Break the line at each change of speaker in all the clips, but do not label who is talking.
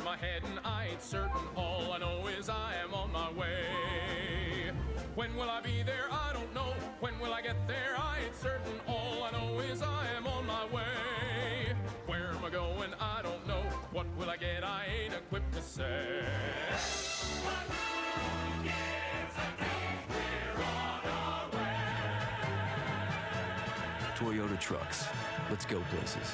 my head and I ain't certain. All I know is I am on my way. When will I be there? I don't know. When will I get there? I ain't certain. All I know is I am on my way. Where am I going? I don't know. What will I get? I ain't equipped to say.
Toyota trucks. Let's go places.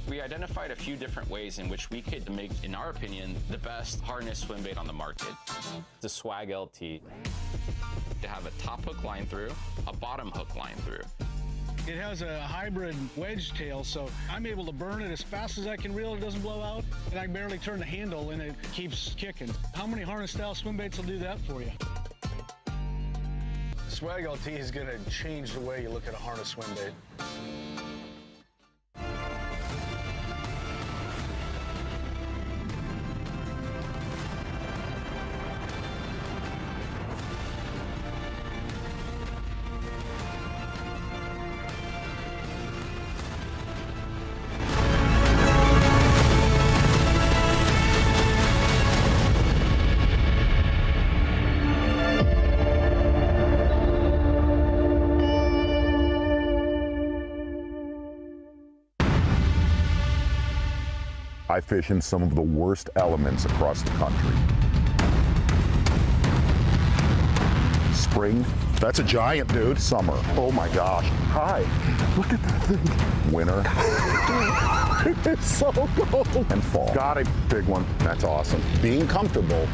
We identified a few different ways in which we could make, in our opinion, the best harness swim bait on the market. The Swag LT, to have a top hook line through, a bottom hook line through.
It has a hybrid wedge tail, so I'm able to burn it as fast as I can reel. It doesn't blow out, and I can barely turn the handle, and it keeps kicking. How many harness-style swim baits will do that for you?
The Swag LT is going to change the way you look at a harness swim bait.
I fish in some of the worst elements across the country. Spring, that's a giant, dude. Summer, oh my gosh. Hi, look at that thing. Winter, it's so cold. And fall, got a big one, that's awesome. Being comfortable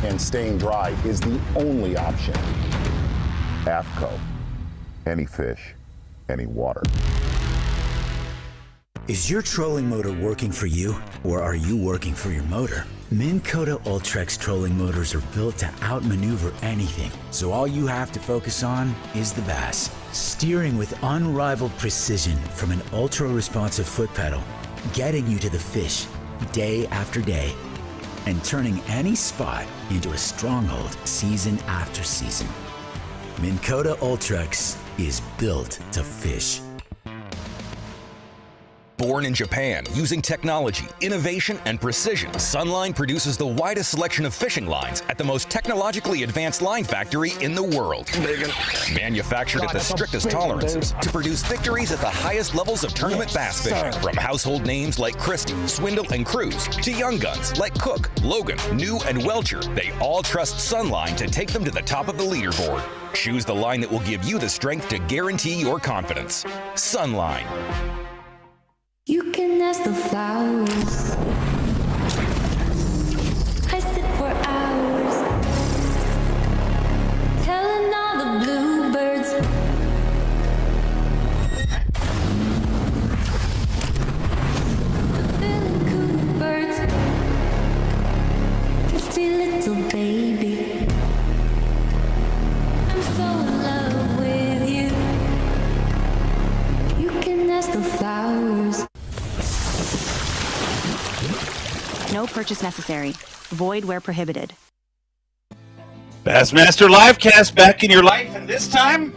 and staying dry is the only option. AFCO, any fish, any water.
Is your trolling motor working for you, or are you working for your motor? Minn Kota Ultrex trolling motors are built to outmaneuver anything, so all you have to focus on is the bass. Steering with unrivaled precision from an ultra-responsive foot pedal, getting you to the fish day after day, and turning any spot into a stronghold season after season. Minn Kota Ultrex is built to fish.
Born in Japan, using technology, innovation, and precision, Sunline produces the widest selection of fishing lines at the most technologically advanced line factory in the world. Manufactured at the strictest tolerances to produce victories at the highest levels of tournament bass fishing. From household names like Christie, Swindle, and Cruz, to young guns like Cook, Logan, New, and Welcher, they all trust Sunline to take them to the top of the leaderboard. Choose the line that will give you the strength to guarantee your confidence. Sunline.
You can ask the flowers. I sit for hours, telling all the bluebirds. The billy coo birds. Pretty little baby. I'm so in love with you. You can ask the flowers.
No purchase necessary. Void where prohibited.
Bassmaster Livecast back in your life, and this time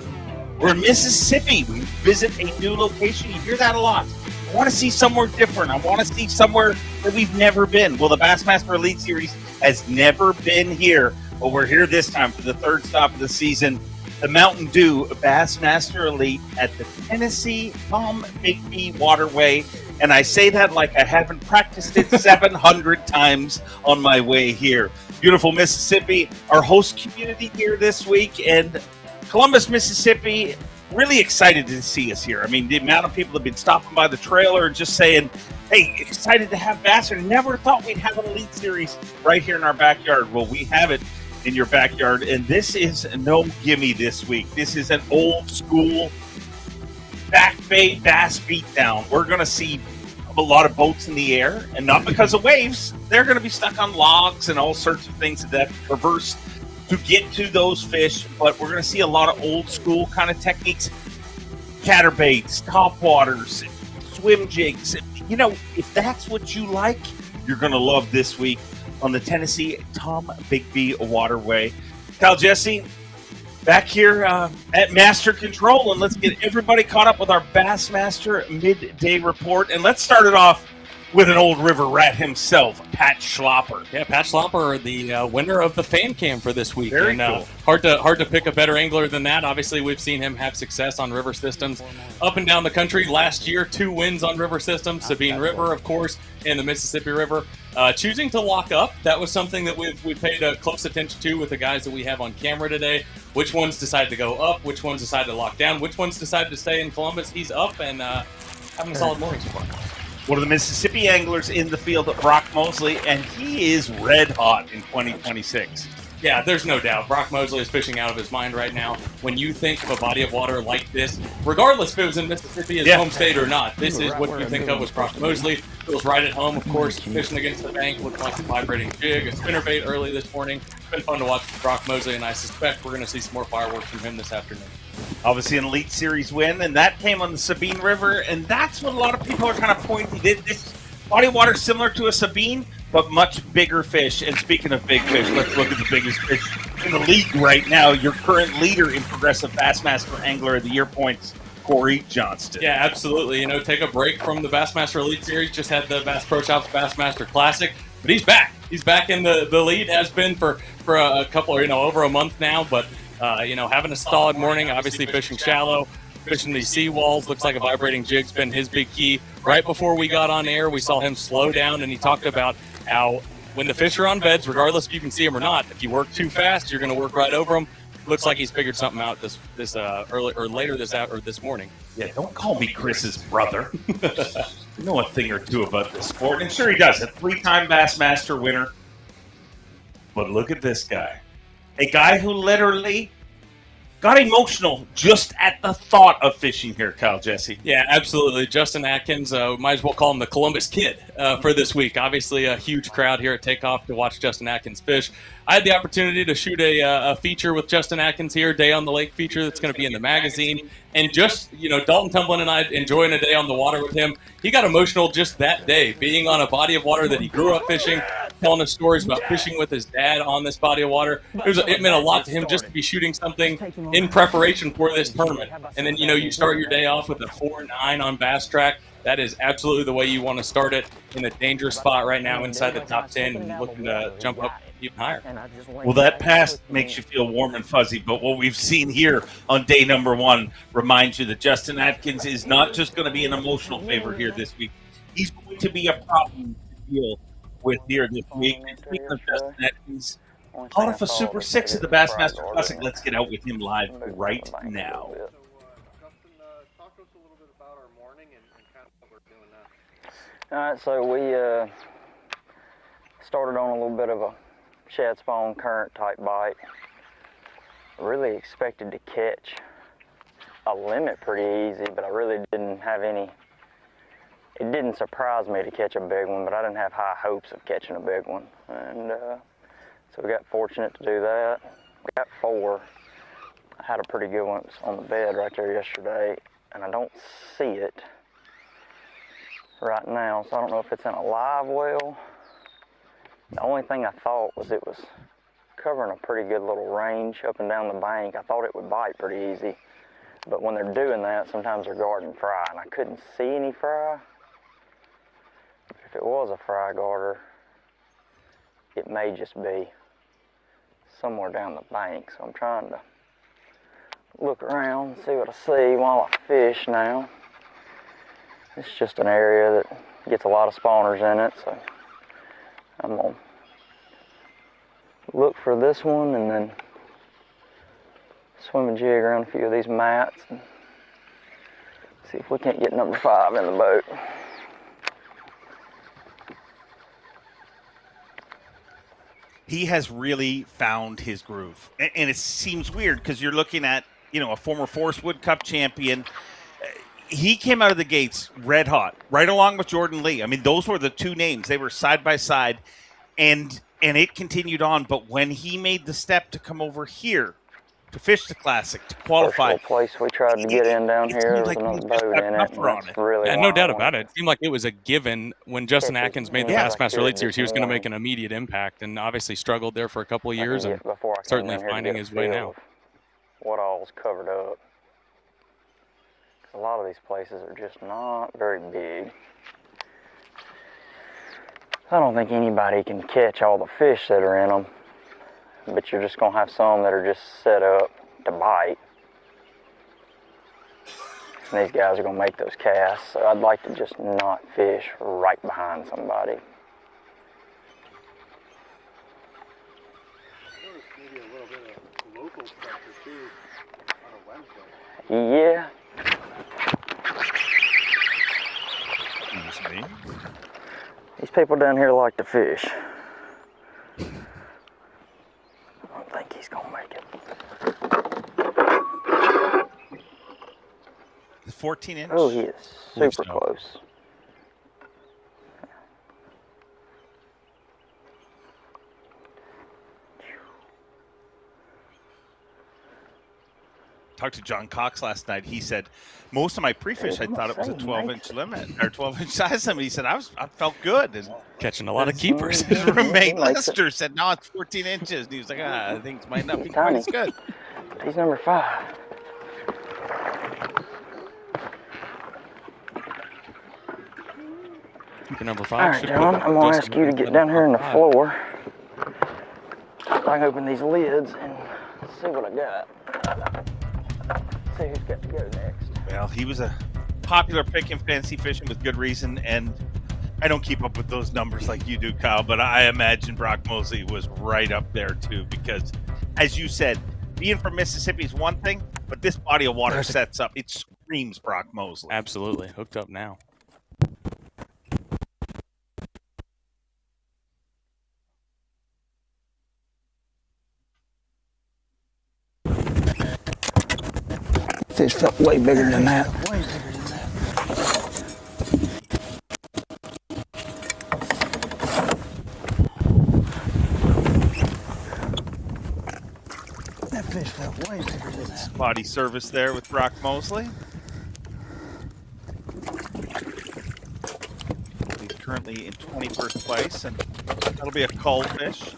we're in Mississippi. We visit a new location. You hear that a lot. I want to see somewhere different. I want to see somewhere that we've never been. Well, the Bassmaster Elite Series has never been here, but we're here this time for the third stop of the season. The Mountain Dew Bassmaster Elite at the Tennessee Cast-Tombigbee Waterway. And I say that like I haven't practiced it 700 times on my way here. Beautiful Mississippi, our host community here this week. And Columbus, Mississippi, really excited to see us here. I mean, the amount of people that have been stopping by the trailer and just saying, hey, excited to have Bass. Never thought we'd have an Elite Series right here in our backyard. Well, we have it in your backyard. And this is no gimme this week. This is an old school back bay bass beatdown. We're going to see a lot of boats in the air, and not because of waves. They're going to be stuck on logs and all sorts of things that reverse to get to those fish. But we're going to see a lot of old school kind of techniques, catterbaits, topwaters, swim jigs. You know, if that's what you like, you're going to love this week on the Tennessee Cast-Tombigbee Waterway. Kyle Jesse, back here at Master Control, and let's get everybody caught up with our Bassmaster Midday Report. And let's start it off with an old river rat himself, Pat Schlapper.
Yeah, Pat Schlapper, the winner of the fan cam for this week.
Very
and,
cool.
Hard to pick a better angler than that. Obviously, we've seen him have success on river systems up and down the country. Last year, 2 wins on river systems, Sabine River, of course, and the Mississippi River. Choosing to lock up, that was something that we paid close attention to with the guys that we have on camera today. Which ones decided to go up? Which ones decided to lock down? Which ones decided to stay in Columbus? He's up and having a solid morning so far.
One of the Mississippi anglers in the field, Brock Mosley, and he is red hot in 2026.
Yeah, there's no doubt. Brock Mosley is fishing out of his mind right now. When you think of a body of water like this, regardless if it was in Mississippi, his home state or not, this is what you think of as Brock Mosley. Feels right at home, of course, fishing against the bank, looking like a vibrating jig, a spinnerbait early this morning. It's been fun to watch Brock Mosley, and I suspect we're going to see some more fireworks from him this afternoon.
Obviously an Elite Series win, and that came on the Sabine River, and that's what a lot of people are kind of pointing. This body of water is similar to a Sabine, but much bigger fish. And speaking of big fish, let's look at the biggest fish in the league right now. Your current leader in Progressive Bassmaster Angler of the Year points, Corey Johnston.
Yeah, absolutely. Take a break from the Bassmaster Elite Series. Just had the Bass Pro Shops Bassmaster Classic, but he's back. He's back in the lead. Has been for a couple, over a month now. But having a solid morning. Obviously fishing shallow, fishing these seawalls. Looks like a vibrating jig's been his big key. Right before we got on air, we saw him slow down, and he talked about how when the fish are on beds, regardless if you can see them or not, if you work too fast, you're going to work right over them. Looks like he's figured something out this early or later this morning.
Yeah, don't call me Chris's brother. You know a thing or two about this sport, and sure he does. A 3-time Bassmaster winner. But look at this guy. A guy who literally got emotional just at the thought of fishing here, Kyle Jesse.
Yeah, absolutely. Justin Atkins, might as well call him the Columbus Kid for this week. Obviously, a huge crowd here at Takeoff to watch Justin Atkins fish. I had the opportunity to shoot a feature with Justin Atkins here, Day on the Lake feature that's going to be in the magazine. And just, Dalton Tumblin and I enjoying a day on the water with him. He got emotional just that day, being on a body of water that he grew up fishing, telling us stories about fishing with his dad on this body of water. It meant a lot to him just to be shooting something in preparation for this tournament. And then, you start your day off with a 4.9 on Bass Track. That is absolutely the way you want to start it, in a dangerous spot right now inside the top 10 and looking to jump up even higher.
Well, that pass makes you feel warm and fuzzy, but what we've seen here on day number 1 reminds you that Justin Atkins is not just going to be an emotional favorite here this week. He's going to be a problem to deal with here this week. And speaking of Justin Atkins, out of a Super 6 at the Bassmaster Classic, let's get out with him live right now.
All right, so we started on a little bit of a shad spawn current type bite. Really expected to catch a limit pretty easy, but I really didn't have any. It didn't surprise me to catch a big one, but I didn't have high hopes of catching a big one. And so we got fortunate to do that. We got 4. I had a pretty good one on the bed right there yesterday, and I don't see it right now, so I don't know if it's in a live well. The only thing I thought was it was covering a pretty good little range up and down the bank. I thought it would bite pretty easy, but when they're doing that, sometimes they're guarding fry, and I couldn't see any fry. If it was a fry garter, it may just be somewhere down the bank, so I'm trying to look around and see what I see while I fish now. It's just an area that gets a lot of spawners in it, so I'm going to look for this one and then swim a jig around a few of these mats and see if we can't get number 5 in the boat.
He has really found his groove. And it seems weird because you're looking at, a former Forest Wood Cup champion. He came out of the gates red hot, right along with Jordan Lee. I mean, those were the 2 names. They were side by side, and it continued on. But when he made the step to come over here to fish the Classic, to qualify,
first place we tried to get in down here was another boat in it. It's really
no doubt about it. It seemed like it was a given when Justin Atkins made the Bassmaster Elite Series. He was going to make an immediate impact, and obviously struggled there for a couple of years, and certainly finding his way now.
What all's covered up? A lot of these places are just not very big. I don't think anybody can catch all the fish that are in them, but you're just going to have some that are just set up to bite. And these guys are going to make those casts, so I'd like to just not fish right behind somebody.
Maybe a little bit of local pressure too on a Wednesday.
Yeah.
Excuse me.
These people down here like to fish. I don't think he's gonna make it.
14 inch.
Oh, he is super close.
Talked to John Cox last night. He said most of my pre-fish, I thought it was a 12-inch limit or 12-inch size limit. He said I felt good and
catching a lot of keepers.
His roommate Lester said, "No, it's 14 inches." And he was like, "I think it might not be quite as good."
He's number 5.
You're number 5.
All right, John, I'm gonna ask you to get down here on the floor. I can open these lids and see what I got. See who's got to go next.
Well, he was a popular pick in fancy fishing with good reason, and I don't keep up with those numbers like you do, Kyle, but I imagine Brock Mosley was right up there too, because as you said, being from Mississippi is one thing, but this body of water sets up, it screams Brock Mosley.
Absolutely. Hooked up now.
Fish felt way bigger than that. That fish felt way bigger than that.
Body service there with Brock Mosley. He's currently in 21st place, and that'll be a cull fish.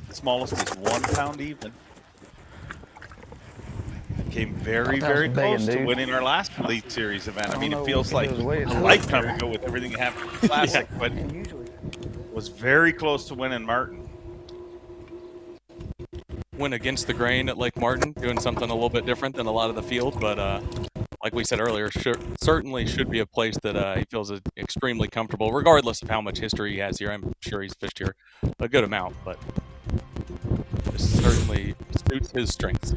The smallest is 1 pound even. Came very, very close to winning our last Elite Series event. I mean, it feels like a lifetime ago with everything that happened in the Classic, but was very close to winning Martin.
Went against the grain at Lake Martin, doing something a little bit different than a lot of the field, but like we said earlier, certainly should be a place that he feels extremely comfortable, regardless of how much history he has here. I'm sure he's fished here a good amount, but this certainly suits his strengths.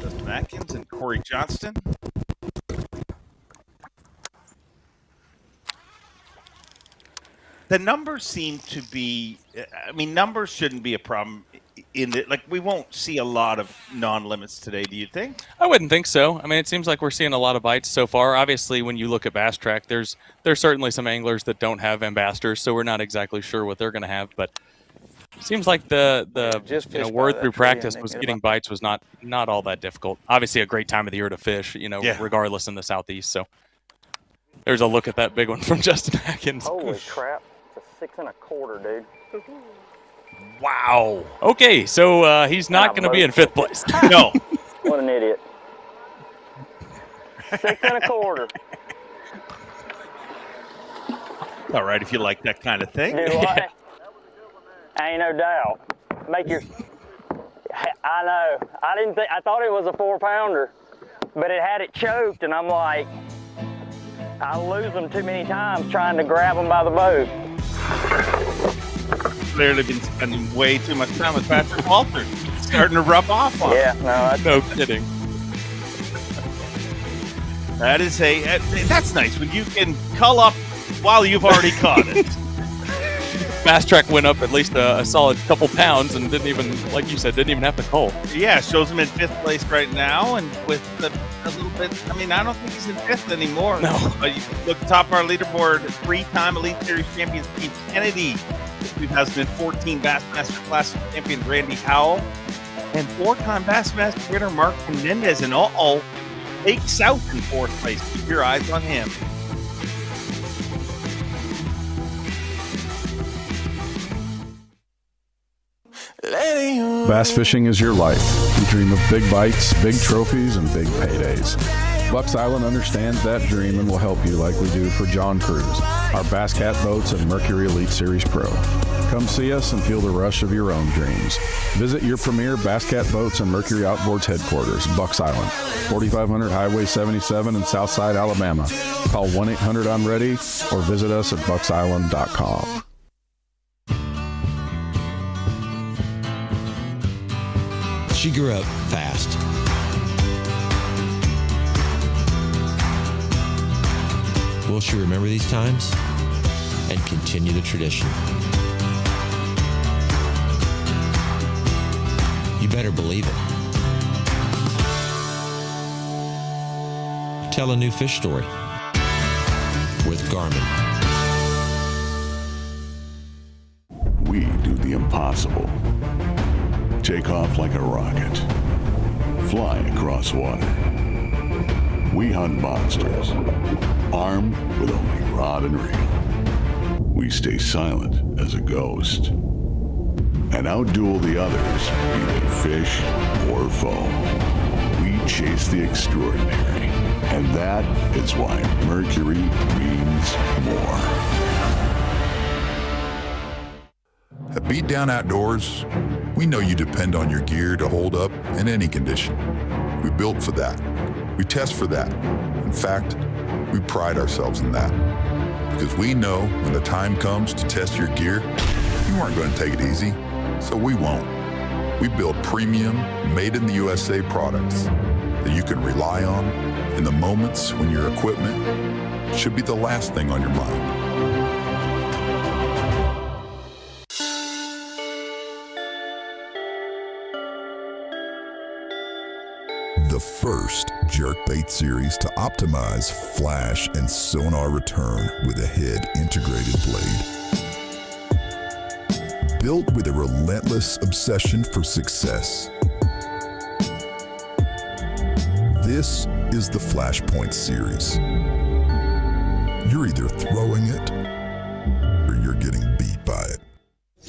Justin Atkins and Corey Johnston. The numbers seem to be, I mean, numbers shouldn't be a problem in the, like, we won't see a lot of non-limits today, do you think?
I wouldn't think so. I mean, it seems like we're seeing a lot of bites so far. Obviously, when you look at Bass Track, there's certainly some anglers that don't have ambassadors, so we're not exactly sure what they're going to have, but it seems like the word through practice was getting bites was not all that difficult. Obviously, a great time of the year to fish, regardless in the southeast. So there's a look at that big one from Justin Atkins.
Holy crap. It's a 6 1/4, dude.
Wow. Okay, so he's not going to be in 5th place.
No.
What an idiot. 6 1/4.
All right, if you like that kind of thing.
Do I? Ain't no doubt. Make your. I know. I thought it was a 4-pounder, but it had it choked, and I'm like, I lose them too many times trying to grab them by the boat.
Clearly been spending way too much time with Patrick Walter. It's starting to rub off on him.
No kidding.
That is that's nice when you can cull up while you've already caught it.
Bass Track went up at least a solid couple pounds and didn't even, like you said, didn't even have to cull.
Yeah, shows him in 5th place right now, and with a little bit, I mean, I don't think he's in 5th anymore.
No.
But you look at the top of our leaderboard, 3-time Elite Series champion Steve Kennedy, 2014 Bassmaster Classic champion Randy Howell, and 4-time Bassmaster winner Mark Menendez, and Lake South in 4th place. Keep your eyes on him.
Bass fishing is your life. You dream of big bites, big trophies, and big paydays.
Bucks Island understands that dream and will help you like we do for John Cruz, our Bass Cat Boats and Mercury Elite Series Pro. Come see us and feel the rush of your own dreams. Visit your premier Bass Cat Boats and Mercury Outboards headquarters, Bucks Island, 4500 Highway 77 in Southside, Alabama. Call 1-800-I'm-READY or visit us at bucksisland.com.
She grew up fast. Will she remember these times and continue the tradition? You better believe it. Tell a new fish story with Garmin.
We do the impossible. Take off like a rocket. Fly across water. We hunt monsters, armed with only rod and reel. We stay silent as a ghost. And outduel the others, be they fish or foe. We chase the extraordinary. And that is why Mercury means more.
At Beat Down Outdoors, we know you depend on your gear to hold up in any condition. We built for that. We test for that. In fact, we pride ourselves in that. Because we know when the time comes to test your gear, you aren't going to take it easy, so we won't. We build premium, made-in-the-USA products that you can rely on in the moments when your equipment should be the last thing on your mind. The first jerkbait series to optimize flash and sonar return with a head integrated blade. Built with a relentless obsession for success. This is the Flashpoint series. You're either throwing it or you're getting beat by it.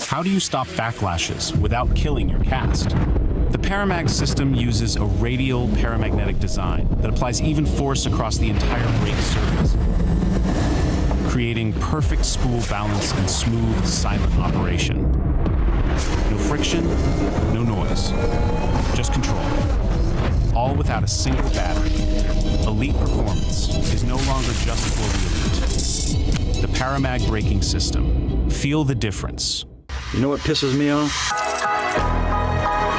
How do you stop backlashes without killing your cast? The Paramag system uses a radial paramagnetic design that applies even force across the entire rake surface, creating perfect spool balance and smooth, silent operation. No friction, no noise, just control. All without a single battery. Elite performance is no longer just for the elite. The Paramag braking system. Feel the difference.
You know what pisses me off?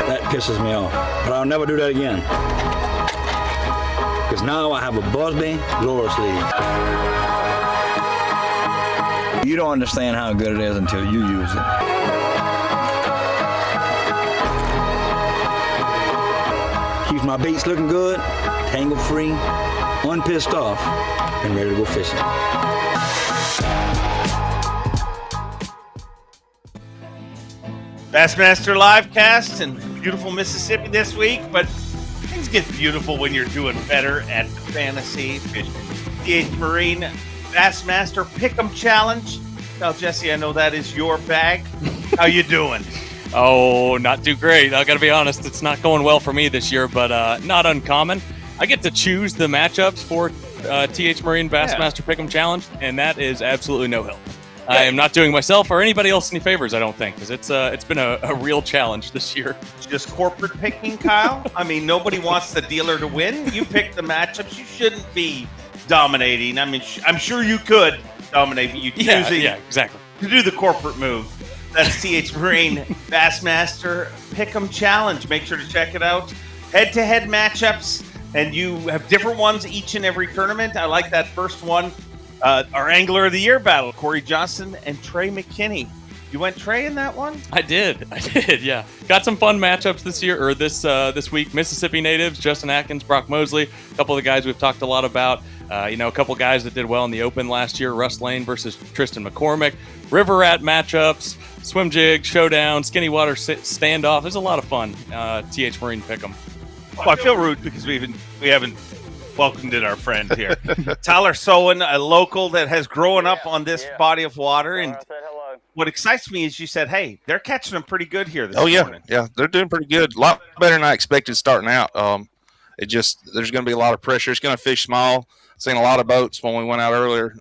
That pisses me off. But I'll never do that again. Because now I have a Busby lower sleeve. You don't understand how good it is until you use it. Keeps my baits looking good, tangle free, unpissed off, and ready to go fishing.
Bassmaster Livecast in beautiful Mississippi this week, but things get beautiful when you're doing better at fantasy fishing. T.H. Marine Bassmaster Pick'em Challenge. Now, Jesse, I know that is your bag. How you doing?
Oh, not too great. I got to be honest, it's not going well for me this year, but not uncommon. I get to choose the matchups for T.H. Marine Bassmaster Pick'em Challenge, and that is absolutely no help. I am not doing myself or anybody else any favors, I don't think, because it's been a real challenge this year.
Just corporate picking, Kyle? I mean, nobody wants the dealer to win. You pick the matchups. You shouldn't be dominating. I mean, I'm sure you could dominate, but you choosing
exactly.
to do the corporate move. That's T.H. Marine Bassmaster Pick'em Challenge. Make sure to check it out. Head-to-head matchups, and you have different ones each and every tournament. I like that first one. Our Angler of the Year battle, Corey Johnston and Trey McKinney. You went Trey in that one?
I did, yeah. Got some fun matchups this year, or this week. Mississippi natives, Justin Atkins, Brock Mosley, a couple of the guys we've talked a lot about. A couple guys that did well in the Open last year, Russ Lane versus Tristan McCormick. River Rat matchups, swim jig, showdown, skinny water standoff. There's a lot of fun. T.H. Marine Pick'em.
Well, I feel rude because we haven't welcomed in our friend here. Tyler Sowen, a local that has grown up on this body of water. And what excites me is you said, hey, they're catching them pretty good here this morning.
Yeah, they're doing pretty good. A lot better than I expected starting out. there's going to be a lot of pressure. It's going to fish small. Seen a lot of boats when we went out earlier,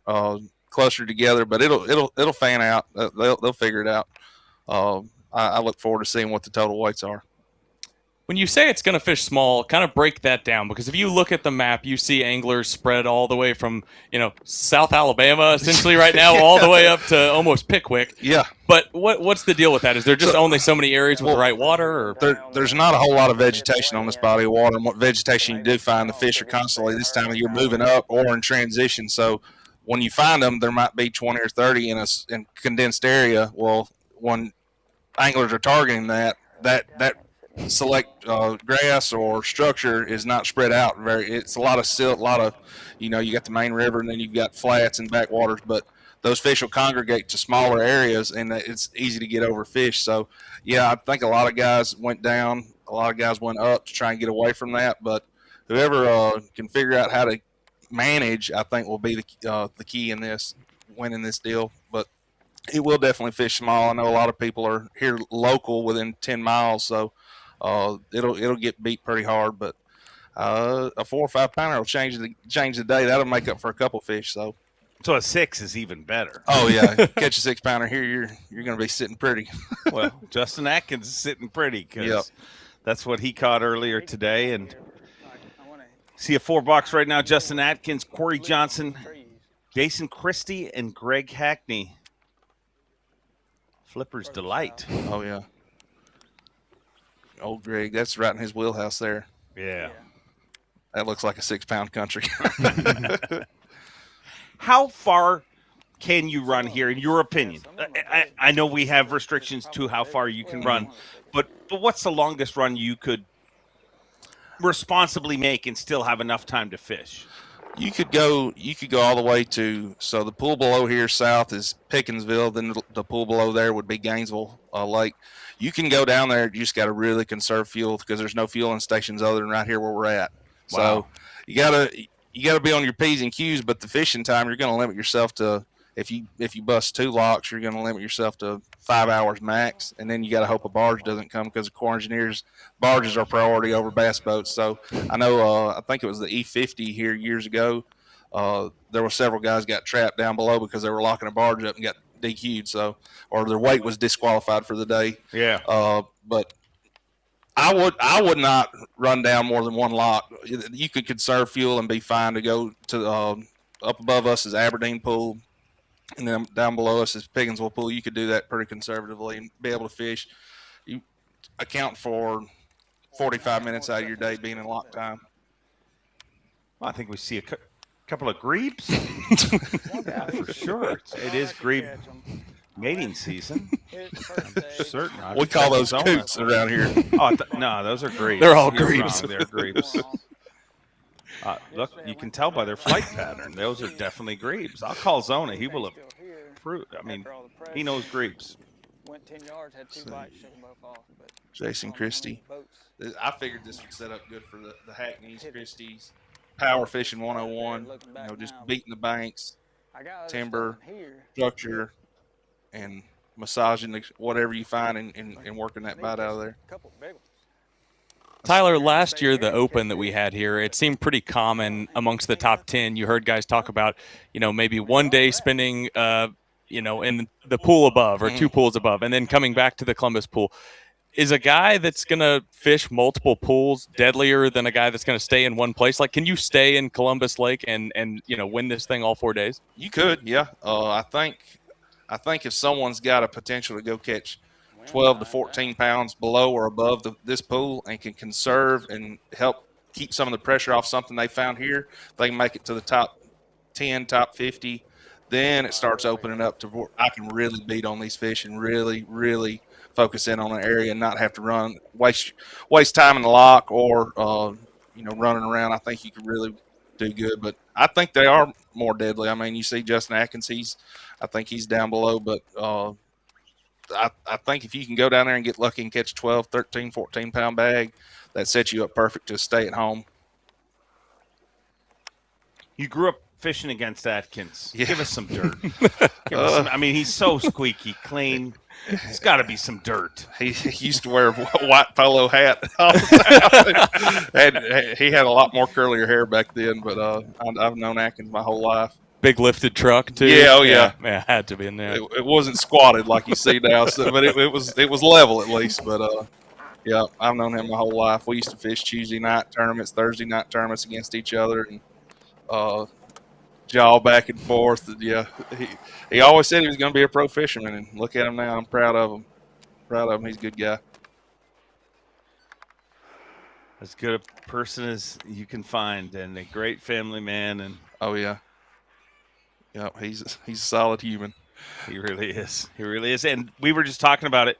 closer together, but it'll fan out. They'll figure it out. I look forward to seeing what the total weights are.
When you say it's going to fish small, kind of break that down, because if you look at the map, you see anglers spread all the way from, South Alabama, essentially right now, all the way up to almost Pickwick.
Yeah.
But what's the deal with that? Is there just only so many areas with the right water? Or?
There's not a whole lot of vegetation on this body of water. And what vegetation you do find, the fish are constantly this time of year moving up or in transition. So when you find them, there might be 20 or 30 in a condensed area. Well, when anglers are targeting that select grass or structure is not spread out it's a lot of silt, a lot of you got the main river and then you've got flats and backwaters, but those fish will congregate to smaller areas and it's easy to get overfished. So yeah, I think a lot of guys went down, a lot of guys went up to try and get away from that, but whoever can figure out how to manage, I think will be the key in this winning this deal. But it will definitely fish small. I know a lot of people are here local within 10 miles, so it'll get beat pretty hard, but a 4 or 5 pounder will change the day. That'll make up for a couple fish. So
a 6 is even better.
Oh yeah, catch a 6 pounder here, you're going to be sitting pretty.
Well, Justin Atkins is sitting pretty because that's what he caught earlier today. And see a 4-box right now: Justin Atkins, Corey Johnson, Jason Christie, and Greg Hackney. Flipper's Delight.
Oh yeah. Old Greg, that's right in his wheelhouse there.
Yeah.
That looks like a 6-pound country.
How far can you run here, in your opinion? I know we have restrictions to how far you can run, but what's the longest run you could responsibly make and still have enough time to fish?
You could go all the way to, so the pool below here south is Pickinsville, then the pool below there would be Gainesville Lake. You can go down there, you just got to really conserve fuel because there's no fueling stations other than right here where we're at. Wow. So you gotta be on your P's and Q's, but the fishing time you're gonna limit yourself to, if you bust 2 locks, you're gonna limit yourself to 5 hours max, and then you gotta hope a barge doesn't come because the Corps Engineers barges are priority over bass boats. So I know I think it was the E50 here years ago. There were several guys got trapped down below because they were locking a barge up and got DQ'd, so, or their weight was disqualified for the day.
Yeah.
But I would not run down more than 1 lock. You could conserve fuel and be fine to go to up above us is Aberdeen Pool, and then down below us is Pickinsville Pool. You could do that pretty conservatively and be able to fish. You account for 45 minutes out of your day being in lock time.
Well, I think we see a couple of grebes. Yeah, for sure. It is grebe mating season. I'm certain.
We call those coots around here.
Oh, no, those are grebes.
They're all grebes.
They're grebes. Look, you can tell by their flight pattern. Those are definitely grebes. I'll call Zona. He will approve. I mean, he knows grebes.
Went 10 yards, had 2 bites, shook them both off. But
Jason Christie. I figured this would set up good for the Hackneys, Christies. Power fishing 101, just beating the banks, timber, structure, and massaging whatever you find and working that bite out of there.
Tyler, last year, the Open that we had here, it seemed pretty common amongst the top 10. You heard guys talk about, maybe one day spending, in the pool above or 2 pools above, and then coming back to the Columbus pool. Is a guy that's going to fish multiple pools deadlier than a guy that's going to stay in one place? Like, can you stay in Columbus Lake and win this thing all 4 days?
You could, yeah. I think if someone's got a potential to go catch 12 to 14 pounds below or above this pool and can conserve and help keep some of the pressure off something they found here, they can make it to the top 10, top 50. Then it starts opening up to where I can really beat on these fish and really, really focus in on an area and not have to waste time in the lock or running around. I think you could really do good, but I think they are more deadly. I mean, you see Justin Atkins, I think he's down below, but I think if you can go down there and get lucky and catch a 12, 13, 14 pound bag, that sets you up perfect to stay at home.
You grew up fishing against Atkins?
Yeah.
Give us some dirt. I mean, he's so squeaky clean. There's got to be some dirt.
He used to wear a white polo hat all the time. He had a lot more curlier hair back then, but I've known Atkins my whole life.
Big lifted truck too.
Yeah, oh yeah.
Yeah, had to be in there.
It wasn't squatted like you see now, but it was level at least. But yeah, I've known him my whole life. We used to fish Tuesday night tournaments, Thursday night tournaments against each other, and jaw back and forth. And yeah, he always said he was going to be a pro fisherman, and look at him now. I'm proud of him. He's a good guy.
As good a person as you can find, and a great family man. And
oh yeah. Yeah, he's a solid human.
He really is. He really is. And we were just talking about it.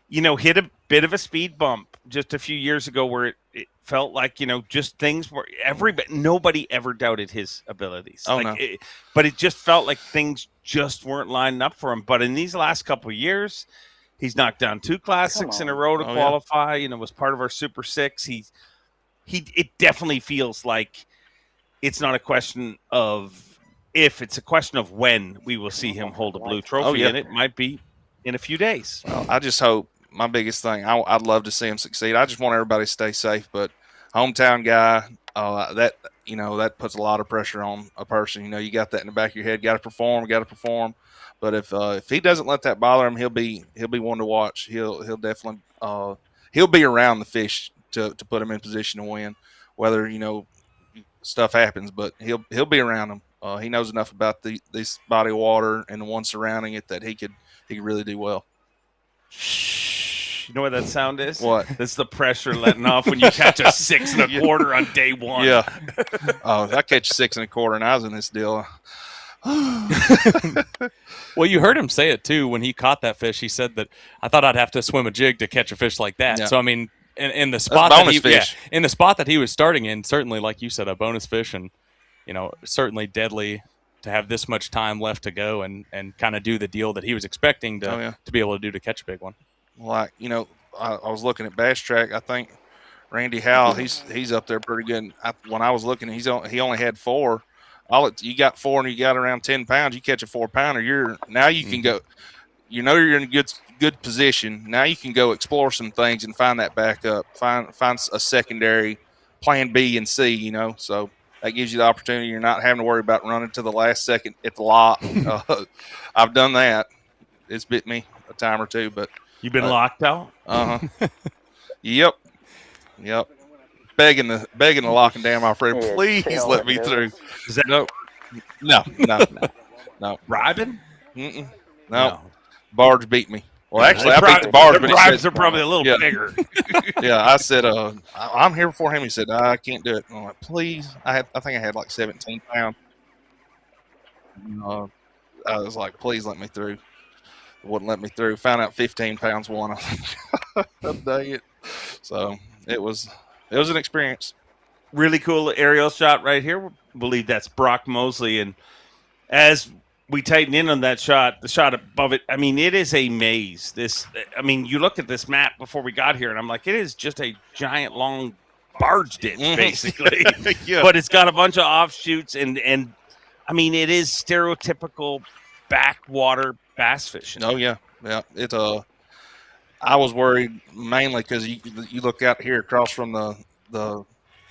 You know, hit a bit of a speed bump just a few years ago where it felt like, you know, just things were nobody ever doubted his abilities.
Oh, no.
But it just felt like things just weren't lining up for him. But in these last couple of years, he's knocked down 2 classics in a row to qualify. Yeah. You know, was part of our Super Six. It definitely feels like it's not a question of if, it's a question of when we will see him hold a blue trophy, and it might be in a few days.
Well, I just hope, my biggest thing, I'd love to see him succeed. I just want everybody to stay safe, but hometown guy, that puts a lot of pressure on a person. You know, you got that in the back of your head, got to perform. But if he doesn't let that bother him, he'll be one to watch. He'll definitely he'll be around the fish to put him in position to win, whether, you know, stuff happens, but he'll be around them. He knows enough about this body of water and the one surrounding it that he could really do well.
You know what that sound is?
What?
That's the pressure letting off when you catch a 6 1/4 on day one.
Yeah. I catch 6 1/4 and I was in this deal.
Well, you heard him say it too when he caught that fish. He said that, I thought I'd have to swim a jig to catch a fish like that.
Yeah.
So I mean, in the spot in the spot that he was starting in, certainly, like you said, a bonus fish, and you know, certainly deadly to have this much time left to go and kind of do the deal that he was expecting to be able to do to catch a big one.
Like, you know, I was looking at Bass Track. I think Randy Howell, he's up there pretty good. When I was looking, he only had 4. You got 4 and you got around 10 pounds. You catch a 4-pounder, you can go. You know you're in a good position. Now you can go explore some things and find that backup. Find a secondary plan B and C. You know, so that gives you the opportunity. You're not having to worry about running to the last second at the lock. I've done that. It's bit me a time or two, but
you've been locked out.
Yep. Begging the locking dam operator, please let me through.
Is that
no?
Bribing?
No. Barge beat me. Well, actually, I beat the barge, but
bribes are probably a little bigger.
Yeah, I said, I'm here before him. He said, I can't do it. I'm like, please. I think I had like 17 pounds. I was like, please let me through. Wouldn't let me through. Found out 15 pounds won. I was like, dang it. So it was an experience.
Really cool aerial shot right here. I believe that's Brock Mosley. And as we tighten in on that shot, the shot above it, I mean, it is a maze. You look at this map before we got here, and I'm like, it is just a giant, long barge ditch, basically.
Yeah.
But it's got a bunch of offshoots, and I mean, it is stereotypical backwater bass fishing.
Oh, yeah. Yeah. I was worried mainly because you look out here across from the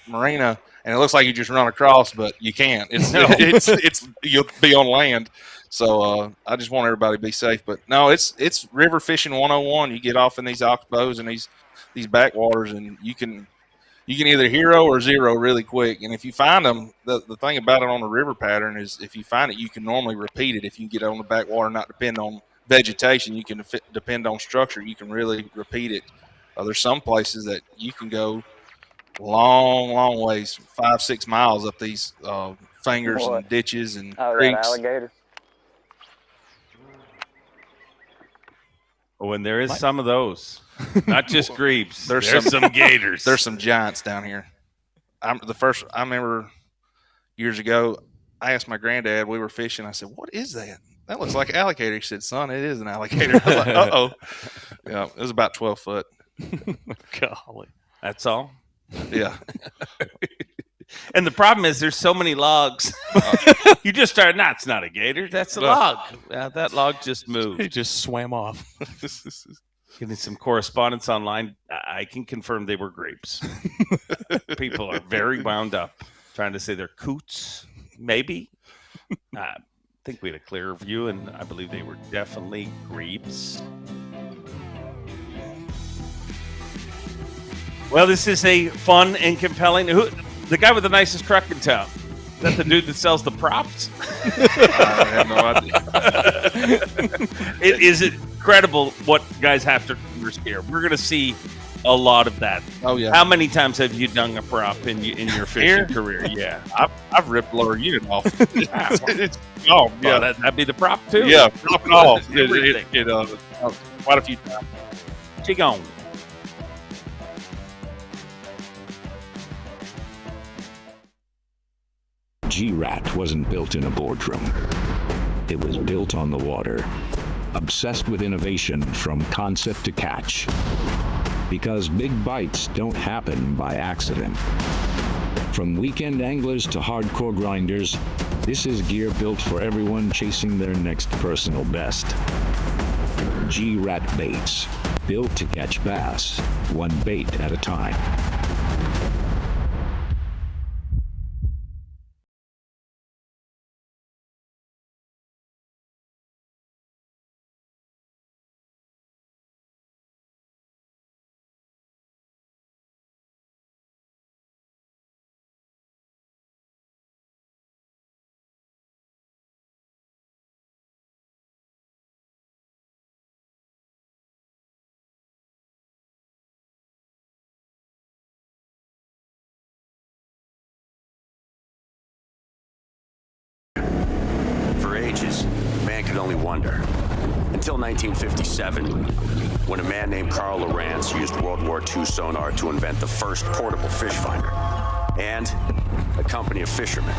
marina, and it looks like you just run across, but you can't. It's you'll be on land. So I just want everybody to be safe. But no, it's river fishing 101. You get off in these oxbows and these backwaters, and you can either hero or zero really quick. And if you find them, the thing about it on the river pattern is if you find it, you can normally repeat it. If you get on the backwater, not depend on vegetation, you can depend on structure. You can really repeat it. There's some places that you can go long ways, 5-6 miles up these fingers and ditches and creeks.
That alligator.
Oh, and there is some of those, not just grebes.
There's some gators. There's some giants down here. I remember years ago, I asked my granddad, we were fishing. I said, "What is that? That looks like an alligator." He said, "Son, it is an alligator." I was like, "Uh-oh." Yeah, it was about 12 foot.
Golly. That's all?
Yeah.
And the problem is there's so many logs. You just start, it's not a gator. That's a log. That log just moved.
It just swam off.
Getting some correspondence online. I can confirm they were grapes. People are very wound up trying to say they're coots. Maybe. I think we had a clearer view, and I believe they were definitely grapes. Well, this is a fun and compelling. The guy with the nicest truck in town? Is that the dude that sells the props?
I have no idea.
It is incredible what guys have to risk here. We're going to see a lot of that.
Oh, yeah.
How many times have you done a prop in your fishing career? Yeah.
I've ripped lower unit off.
Oh, yeah. That'd be the prop, too.
Yeah, drop it off.
Quite a few times. Qigong.
G-Rat wasn't built in a boardroom. It was built on the water, obsessed with innovation from concept to catch. Because big bites don't happen by accident. From weekend anglers to hardcore grinders, this is gear built for everyone chasing their next personal best. G-Rat baits, built to catch bass, one bait at a time.
For ages, man could only wonder. Until 1957, when a man named Carl Lorentz used World War II sonar to invent the first portable fish finder. And a company of fishermen,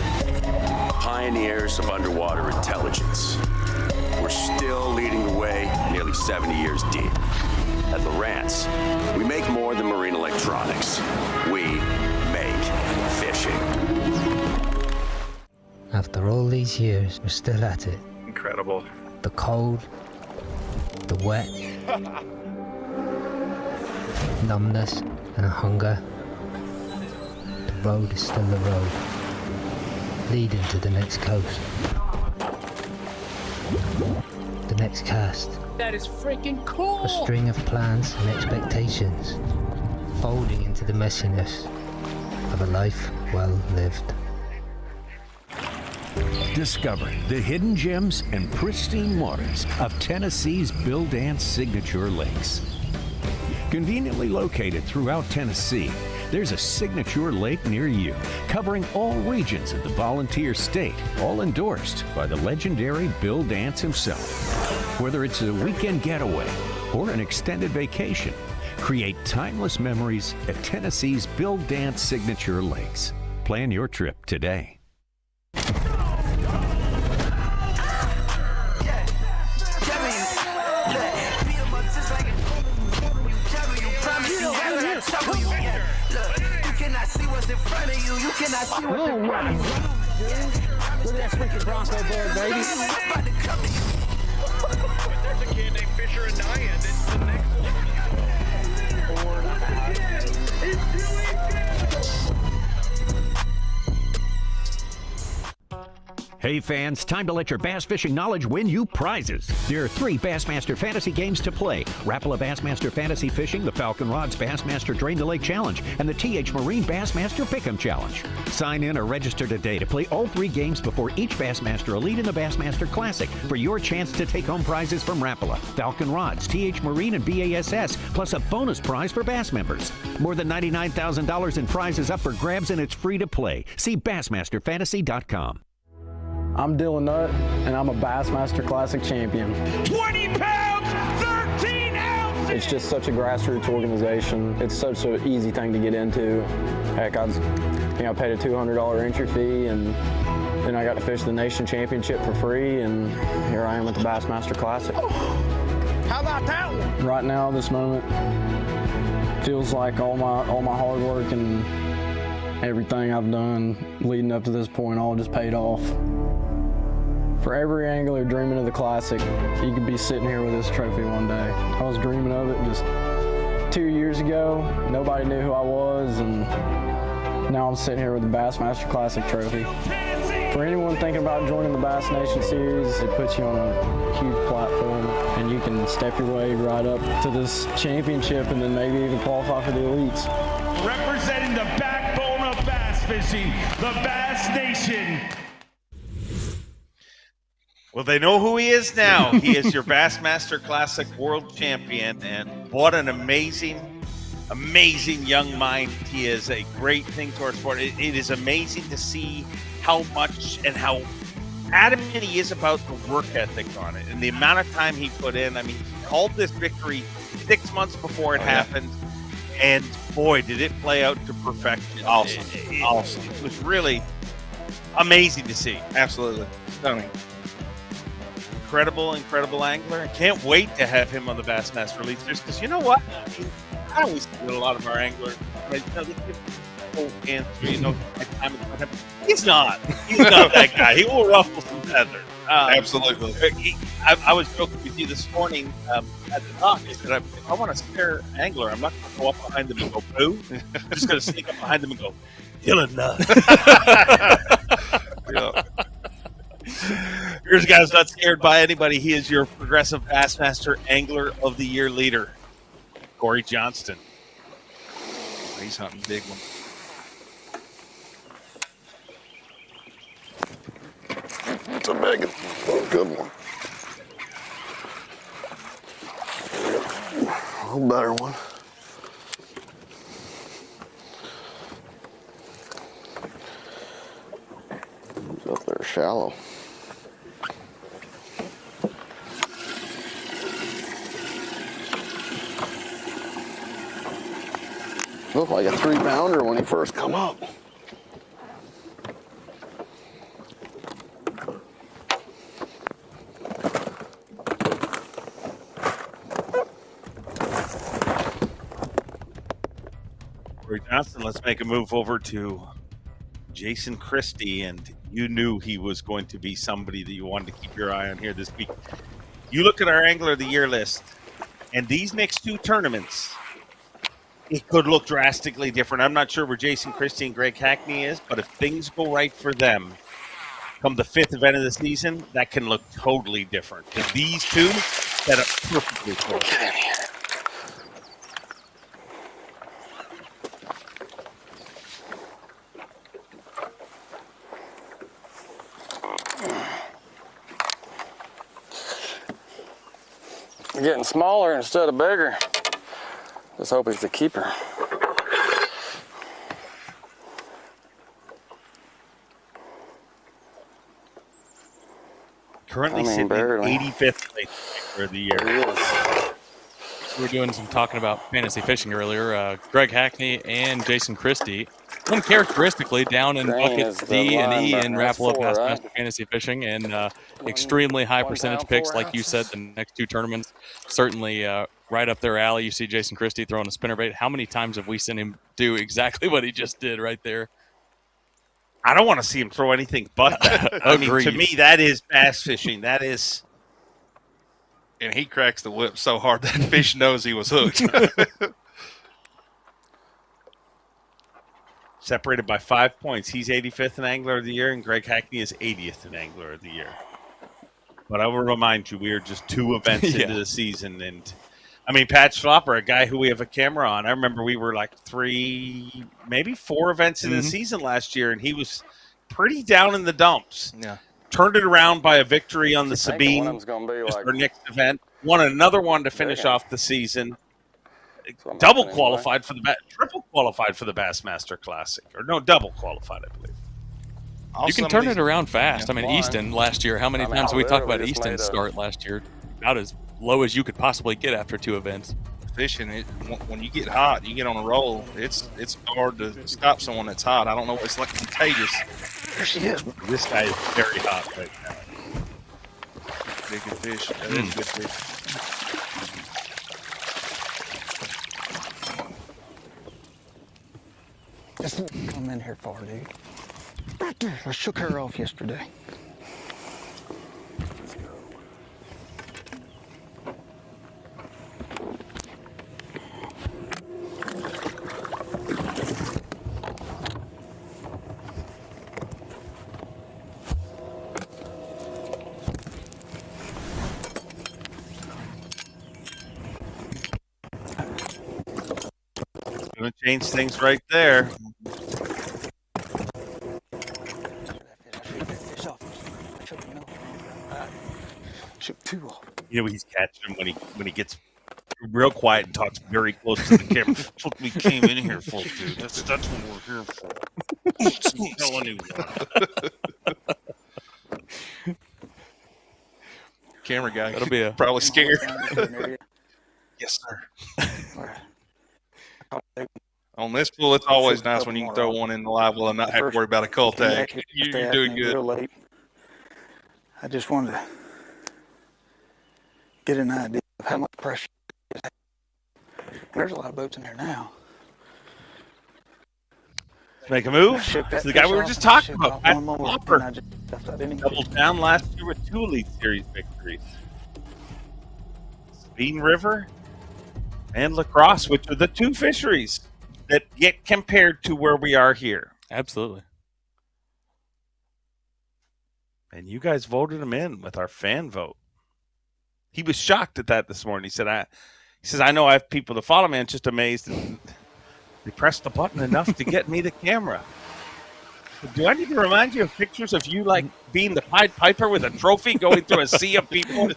pioneers of underwater intelligence. We're still leading the way nearly 70 years deep. At Lorentz, we make more than marine electronics. We make fishing.
After all these years, we're still at it.
Incredible.
The cold, the wet, numbness and hunger. The road is still the road, leading to the next coast. The next cast.
That is freaking cool!
A string of plans and expectations, folding into the messiness of a life well lived.
Discover the hidden gems and pristine waters of Tennessee's Bill Dance signature lakes. Conveniently located throughout Tennessee, there's a signature lake near you, covering all regions of the volunteer state, all endorsed by the legendary Bill Dance himself. Whether it's a weekend getaway or an extended vacation, create timeless memories at Tennessee's Bill Dance signature lakes. Plan your trip today.
Oh, wow. Look at that freaking Bronco bird, baby. There's a kid named Fisher and Diane. It's the next
Hey fans, time to let your bass fishing knowledge win you prizes. There are 3 Bassmaster Fantasy games to play. Rapala Bassmaster Fantasy Fishing, the Falcon Rods Bassmaster Drain the Lake Challenge, and the TH Marine Bassmaster Pick'em Challenge. Sign in or register today to play all 3 games before each Bassmaster Elite and the Bassmaster Classic for your chance to take home prizes from Rapala, Falcon Rods, TH Marine, and B.A.S.S, plus a bonus prize for Bass members. More than $99,000 in prizes up for grabs, and it's free to play. See BassmasterFantasy.com.
I'm Dylan Nutt, and I'm a Bassmaster Classic champion.
20 pounds, 13 ounces!
It's just such a grassroots organization. It's such an easy thing to get into. Heck, I paid a $200 entry fee, and then I got to fish the nation championship for free, and here I am at the Bassmaster Classic.
How about that one?
Right now, this moment feels like all my hard work and everything I've done leading up to this point all just paid off. For every angler dreaming of the Classic, you could be sitting here with this trophy one day. I was dreaming of it just 2 years ago. Nobody knew who I was, and now I'm sitting here with the Bassmaster Classic trophy. For anyone thinking about joining the Bass Nation Series, it puts you on a huge platform, and you can step your way right up to this championship and then maybe even qualify for the elites.
Representing the backbone of bass fishing, the Bass Nation.
Well, they know who he is now. He is your Bassmaster Classic World Champion, and what an amazing young mind he is. A great thing to our sport. It is amazing to see how much and how adamant he is about the work ethic on it and the amount of time he put in. I mean, he called this victory 6 months before it happened, and boy, did it play out to perfection.
Awesome.
Awesome. It was really amazing to see.
Absolutely. Stunning.
Incredible angler. I can't wait to have him on the Bassmaster Elite Series, because you know what? I always see a lot of our anglers. He's not that guy. He will ruffle some feathers.
Absolutely.
I was joking with you this morning at the dock. I said, if I want to scare an angler, I'm not going to go up behind them and go boo. I'm just going to sneak up behind them and go, Dylan nuts.
Yeah.
Here's a guy who's not scared by anybody. He is your Progressive Bassmaster Angler of the Year leader, Corey Johnston.
He's hunting big one.
It's a big, good one. A little better one. He's up there shallow. Looked like a 3-pounder when he first come up.
Corey Johnston, let's make a move over to Jason Christie, and you knew he was going to be somebody that you wanted to keep your eye on here this week. You look at our Angler of the Year list, and these next two tournaments, it could look drastically different. I'm not sure where Jason Christie and Greg Hackney is, but if things go right for them, come the 5th event of the season, that can look totally different. Because these two set up perfectly for it.
Get in here. Getting smaller instead of bigger. Let's hope he's the keeper.
Currently sitting
barely.
in 85th place for the year.
We were doing some talking about fantasy fishing earlier. Greg Hackney and Jason Christie, uncharacteristically down in buckets D and E in Rapala Bassmaster Fantasy Fishing, and extremely high percentage picks, like you said. The next two tournaments certainly right up their alley. You see Jason Christie throwing a spinnerbait. How many times have we seen him do exactly what he just did right there?
I don't want to see him throw anything but that. I mean, to me, that is bass fishing. That is.
And he cracks the whip so hard that fish knows he was hooked.
Separated by 5 points. He's 85th in Angler of the Year, and Greg Hackney is 80th in Angler of the Year. But I will remind you, we are just 2 events into the season. And, I mean, Pat Schlapper, a guy who we have a camera on, I remember we were like 3, maybe 4 events into the season last year, and he was pretty down in the dumps.
Yeah.
Turned it around by a victory on the Sabine, our next event. Won another one to finish off the season. Double qualified for the triple qualified for the Bassmaster Classic, or no, double qualified, I believe.
You can turn it around fast. I mean, Easton last year. How many times did we talk about Easton's start last year? About as low as you could possibly get after 2 events.
Fishing, when you get hot, you get on a roll. It's hard to stop someone that's hot. I don't know. It's like contagious.
There she is.
This guy is very hot right now.
Big good fish. That is good fish.
Just come in here far, dude. Right there. I shook her off yesterday.
Gonna change things right there.
Shook two off.
You know, he's catching him when he gets real quiet and talks very close to the camera. That's what we came in here for, dude. That's what we're here for. I'm telling you.
Camera guy.
That'll be
probably scared.
Yes, sir.
On this pool, it's always nice when you can throw one in the live well and not have to worry about a cull tag. You're doing good.
I just wanted to get an idea of how much pressure is. There's a lot of boats in there now.
Make a move. So the guy we were just talking about, Schlapper, doubled down last year with 2 Elite Series victories. Sabine River and La Crosse, which are the 2 fisheries that get compared to where we are here.
Absolutely.
And you guys voted him in with our fan vote. He was shocked at that this morning. He said, I know I have people to follow me. I'm just amazed. They pressed the button enough to get me the camera. Do I need to remind you of pictures of you like being the Pied Piper with a trophy going through a sea of people?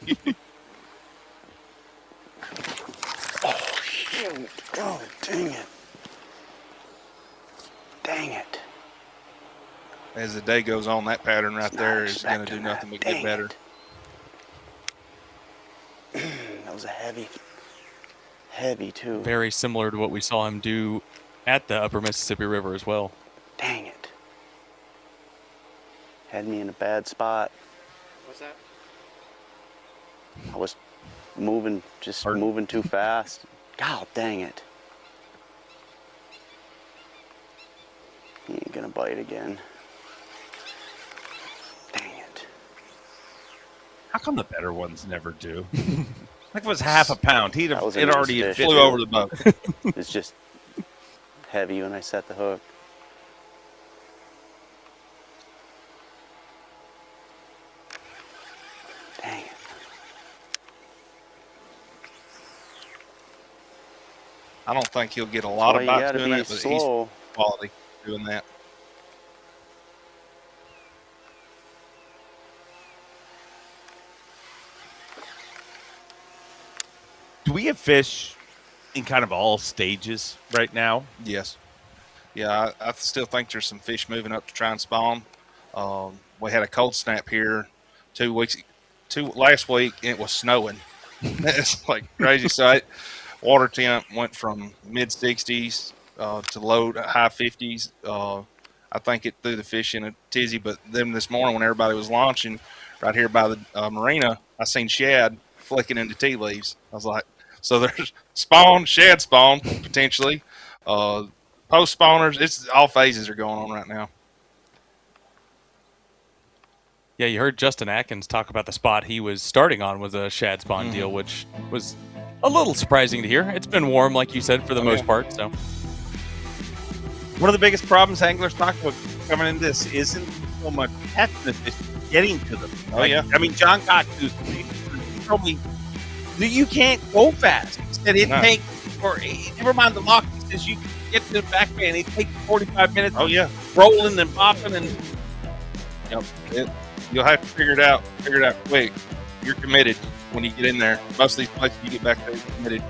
Oh, shoot. Oh, dang it. Dang it.
As the day goes on, that pattern right there is going to do nothing but get better.
That was a heavy too.
Very similar to what we saw him do at the Upper Mississippi River as well.
Dang it. Had me in a bad spot.
What's that?
I was moving too fast. God dang it. He ain't gonna bite again. Dang it.
How come the better ones never do? Like if it was half a pound, it already
flew
over the boat.
It's just heavy when I set the hook. Dang it.
I don't think he'll get a lot of bites doing that, but
slow.
He's quality doing that.
Do we have fish in kind of all stages right now?
Yes. Yeah, I still think there's some fish moving up to try and spawn. We had a cold snap here last week, and it was snowing. It's like crazy sight. Water temp went from mid-60s to low high 50s. I think it threw the fish in a tizzy, but then this morning when everybody was launching right here by the marina, I seen shad flicking into tea leaves. I was like, so there's shad spawn, potentially. Post spawners, it's all phases are going on right now.
Yeah, you heard Justin Atkins talk about the spot he was starting on was a shad spawn deal, which was a little surprising to hear. It's been warm, like you said, for the most part. So,
one of the biggest problems anglers talk about coming into this isn't so much catching the fish, getting to them.
Oh, yeah.
I mean, John Cox told me you can't go fast. He said it takes, never mind the lock, he says you can get to the back bay and it takes 45 minutes.
Oh, yeah.
Rolling and popping and.
Yep. You'll have to figure it out quick. You're committed when you get in there. Most of these places you get back there, you're committed.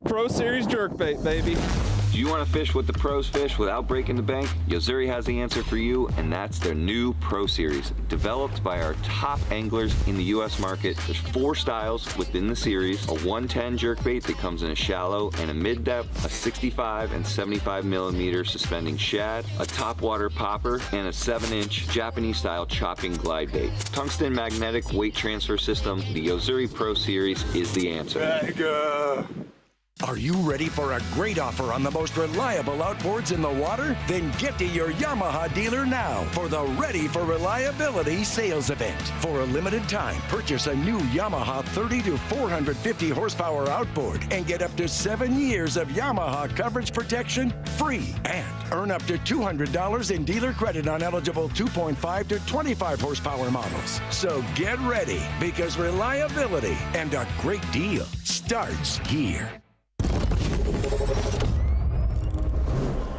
Pro Series jerkbait, baby. Do you want to fish what the pros fish without breaking the bank? Yo-Zuri has the answer for you, and that's their new Pro Series. Developed by our top anglers in the U.S. market, there's 4 styles within the series. A 110 jerkbait that comes in a shallow and a mid-depth, a 65 and 75 millimeter suspending shad, a topwater popper, and a 7-inch Japanese-style chopping glide bait. Tungsten magnetic weight transfer system, the Yo-Zuri Pro Series is the answer.
Are you ready for a great offer on the most reliable outboards in the water? Then get to your Yamaha dealer now for the Ready for Reliability sales event. For a limited time, purchase a new Yamaha 30 to 450 horsepower outboard and get up to 7 years of Yamaha coverage protection free. And earn up to $200 in dealer credit on eligible 2.5 to 25 horsepower models. So get ready, because reliability and a great deal starts here.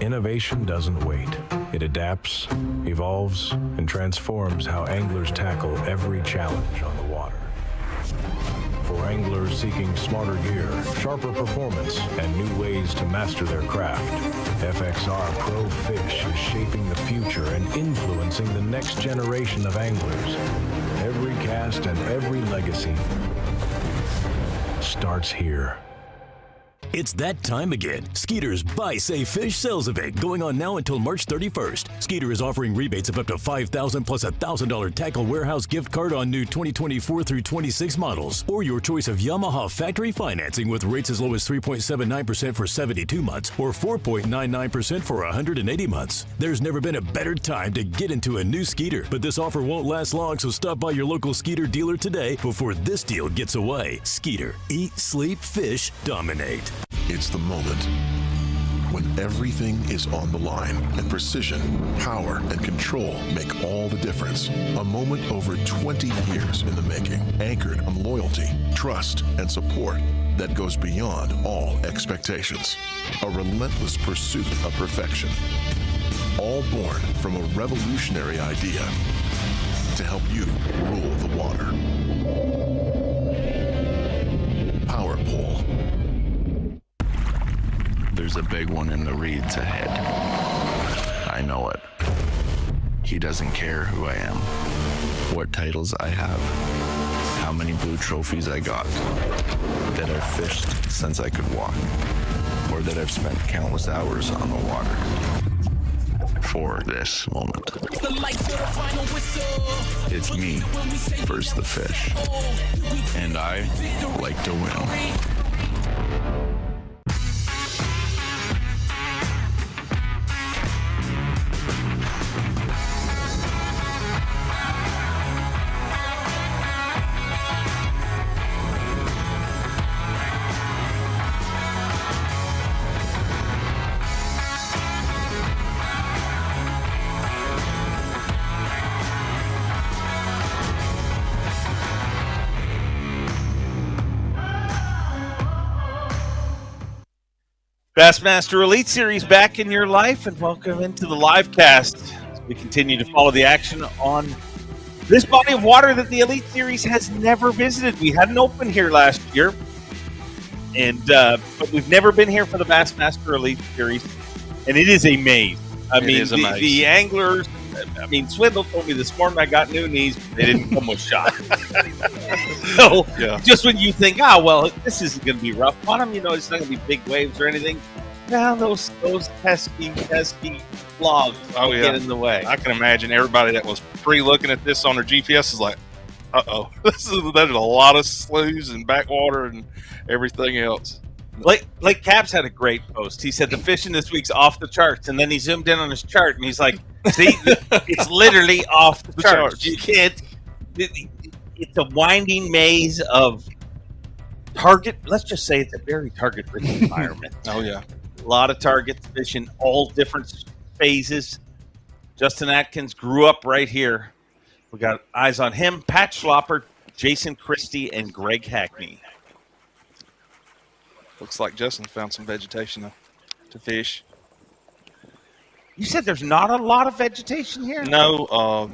Innovation doesn't wait. It adapts, evolves, and transforms how anglers tackle every challenge on the water. For anglers seeking smarter gear, sharper performance, and new ways to master their craft, FXR Pro Fish is shaping the future and influencing the next generation of anglers. Every cast and every legacy starts here.
It's that time again. Skeeter's Buy Save Fish sales event going on now until March 31st. Skeeter is offering rebates of up to $5,000 plus a $1,000 Tackle Warehouse gift card on new 2024 through 26 models, or your choice of Yamaha factory financing with rates as low as 3.79% for 72 months or 4.99% for 180 months. There's never been a better time to get into a new Skeeter, but this offer won't last long, so stop by your local Skeeter dealer today before this deal gets away. Skeeter. Eat, sleep, fish, dominate.
It's the moment when everything is on the line and precision, power, and control make all the difference. A moment over 20 years in the making, anchored on loyalty, trust, and support that goes beyond all expectations. A relentless pursuit of perfection. All born from a revolutionary idea to help you rule the water. Power Pole.
There's a big one in the reeds ahead. I know it. He doesn't care who I am, what titles I have, how many blue trophies I got, that I've fished since I could walk, or that I've spent countless hours on the water for this moment. It's me versus the fish, and I like to win.
Bassmaster Elite Series back in your life, and welcome into the live cast as we continue to follow the action on this body of water that the Elite Series has never visited. We had an open here last year, and but we've never been here for the Bassmaster Elite Series, and it is a maze. I mean, the anglers. I mean, Swindle told me this morning I got new knees, but they didn't come with shock. So, just when you think, well, this isn't going to be rough on them, it's not going to be big waves or anything. Now those pesky logs get in the way.
I can imagine everybody that was pre-looking at this on their GPS is like, uh-oh, there's a lot of sloughs and backwater and everything else.
Like Caps had a great post. He said the fishing this week's off the charts, and then he zoomed in on his chart and he's like, see, it's literally off the charts. You can't. It's a winding maze of target. Let's just say it's a very target-rich environment.
Oh yeah,
a lot of targets fishing, all different phases. Justin Atkins grew up right here. We got eyes on him. Pat Schlapper, Jason Christie, and Greg Hackney.
Looks like Justin found some vegetation to fish.
You said there's not a lot of vegetation here?
No.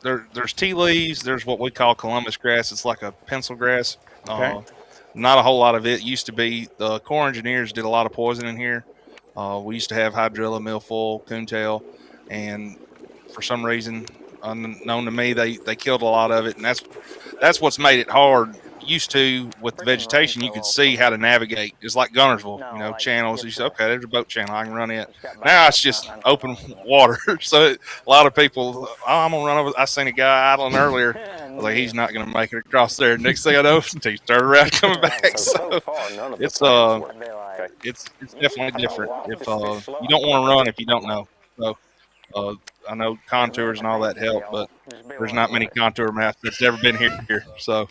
There's tea leaves. There's what we call Columbus grass. It's like a pencil grass.
Okay.
Not a whole lot of it. Used to be the Corps engineers did a lot of poisoning here. We used to have hydrilla, milfoil, coontail, and for some reason unknown to me, they killed a lot of it, and that's what's made it hard. Used to, with the vegetation, you could see how to navigate. It's like Gunnersville, channels. You say, okay, there's a boat channel, I can run it. Now it's just open water. So a lot of people, I'm gonna run over. I seen a guy idling earlier. I was like, he's not gonna make it across there. Next thing I know, he's turned around coming back. So it's definitely different. If you don't want to run if you don't know. So I know contours and all that help, but there's not many contour maps that's ever been here. So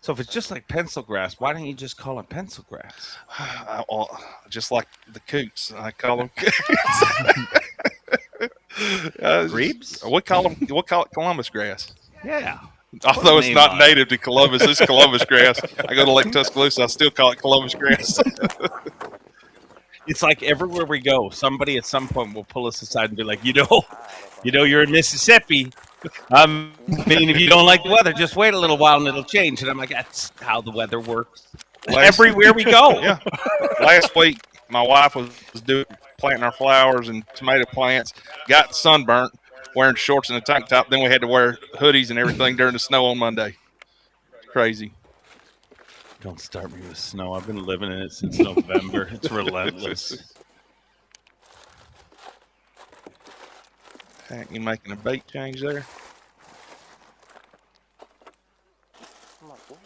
if it's just like pencil grass, why don't you just call it pencil grass?
Just like the coots, I call them
Grebes?
We call it Columbus grass.
Yeah.
Although it's not native to Columbus, it's Columbus grass. I go to Lake Tuscaloosa, I still call it Columbus grass.
It's like everywhere we go, somebody at some point will pull us aside and be like, you're in Mississippi. If you don't like the weather, just wait a little while and it'll change. And I'm like, that's how the weather works. Everywhere we go.
Yeah. Last week, my wife was planting our flowers and tomato plants, got sunburnt, wearing shorts and a tank top. Then we had to wear hoodies and everything during the snow on Monday. It's crazy.
Don't start me with snow. I've been living in it since November. It's relentless.
You making a bait change there?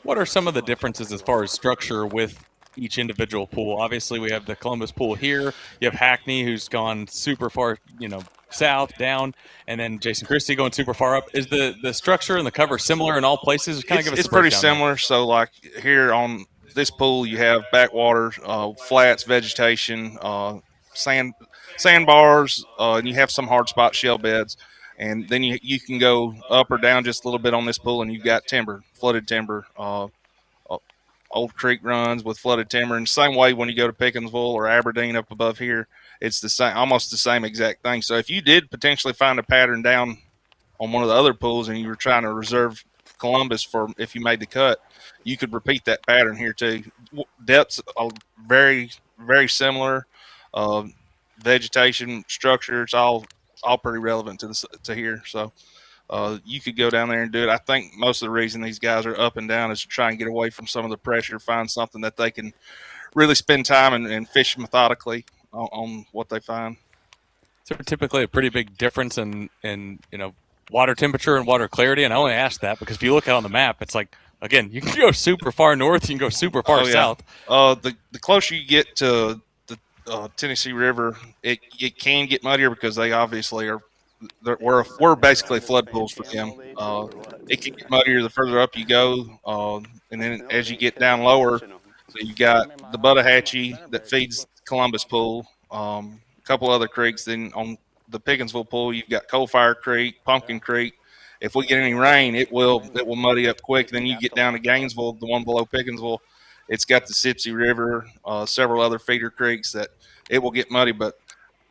What are some of the differences as far as structure with each individual pool? Obviously, we have the Columbus pool here. You have Hackney, who's gone super far, south, down, and then Jason Christie going super far up. Is the structure and the cover similar in all places?
It's pretty similar. So, like here on this pool, you have backwaters, flats, vegetation, sandbars, and you have some hard spot shell beds. And then you can go up or down just a little bit on this pool, and you've got timber, flooded timber, old creek runs with flooded timber. And same way when you go to Pickersville or Aberdeen up above here, it's the same, almost the same exact thing. So if you did potentially find a pattern down on one of the other pools and you were trying to reserve Columbus for if you made the cut, you could repeat that pattern here too. Depths are very, very similar. Vegetation, structure, it's all pretty relevant to here. So you could go down there and do it. I think most of the reason these guys are up and down is to try and get away from some of the pressure, find something that they can really spend time and fish methodically on what they find.
Is there typically a pretty big difference in water temperature and water clarity? And I only ask that because if you look out on the map, it's like, again, you can go super far north, you can go super far south.
The closer you get to the Tennessee River, it can get muddier because they obviously are. We're basically flood pools for them. It can get muddier the further up you go, and then as you get down lower, so you got the Buttahatchee that feeds Columbus Pool, a couple other creeks. Then on the Pickersville Pool, you've got Coalfire Creek, Pumpkin Creek. If we get any rain, it will muddy up quick. Then you get down to Gainesville, the one below Pickersville. It's got the Sipsey River, several other feeder creeks that it will get muddy, but